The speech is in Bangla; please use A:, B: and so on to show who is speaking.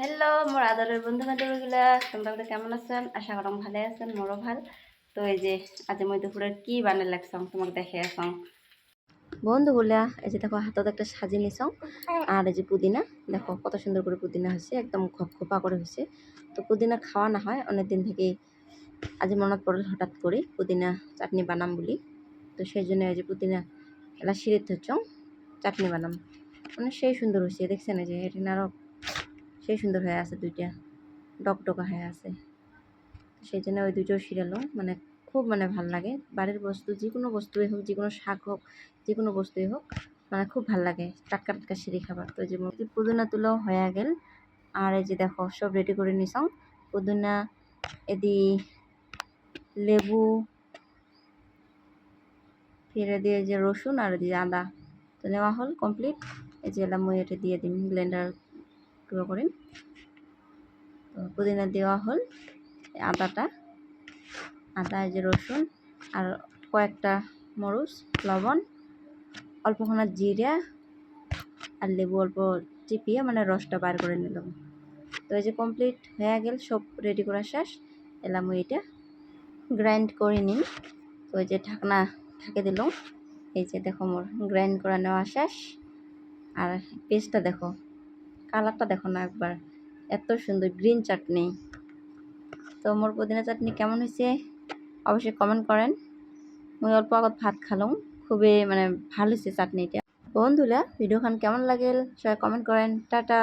A: হ্যালো মোর আদরের বন্ধু বান্ধবীগুলা, তোমরা কেমন আছেন? আশা করম ভালো আছেন, মোরও ভাল। তো এই যে আজ মই দুপুরের কি বানাই লাগছং তোমাকে দেখে আসং বন্ধুগুলা। এই যে দেখো হাতত একটা সাজি নিছং, আর এই যে পুদিনা দেখো কত সুন্দর করে পুদিনা হয়েছে, একদম খোপা করে হয়েছে। তো পুদিনা খাওয়া না হয় অনেকদিন থেকেই, আজ মনত পড়ল হঠাৎ করে পুদিনা চাটনি বানাম বলি। তো সেই জন্য এই যে পুদিনা এলা সিঁড়িত হচ্ছং চাটনি বানাম, মানে সেই সুন্দর হয়েছে দেখছেন। এই যে এটা আরো সেই সুন্দর হয়ে আছে, দুইটা ডকডকা হয়ে আছে। সেই জন্য ওই দুটো শিরালো, মানে খুব মানে ভাল লাগে। বাড়ির বস্তু যে কোনো বস্তুই হোক, যে কোনো শাক হোক, যে কোনো বস্তুই হোক, মানে খুব ভাল লাগে টাটকা টাটকা সিঁড়ি খাবার। তো এই যে পুদিনা তুলো হয়ে গেল, আর এই যে দেখো সব রেডি করে নিছং। পুদিনা এদি লেবু, ফিরে দিয়ে যে রসুন আর দিয়ে আদা তো নেওয়া হল কমপ্লিট। এই যে এলাম মই এটা দিয়ে দিন ব্লেন্ডার করে। তো পুদিনা দেওয়া হল, আদাটা, আদা, এই যে রসুন আর কয়েকটা মরিচ, লবণ, অল্পখানা জিরা আর লেবু অল্প চিপিয়ে মানে রসটা বার করে নিলাম। তো এই যে কমপ্লিট হয়ে গেল, সব রেডি করা শেষ। এলাম এটা গ্রাইন্ড করে নিন। তো এই যে ঢাকনা ঢাকে দিলাম। এই যে দেখো মোর গ্রাইন্ড করা নেওয়া শেষ। আর পেস্টটা দেখো, কালারটা দেখো না একবার, এত সুন্দর গ্রিন চাটনি। তো মোর পুদিনা চাটনি কেমন হয়েছে অবশ্যই কমেন্ট করেন। মুই অল্প আগত ভাত খালাম, খুবই মানে ভালো হয়েছে চাটনিটা। বন্ধুরা ভিডিওখান কেমন লাগেল সবাই কমেন্ট করেন। টাটা।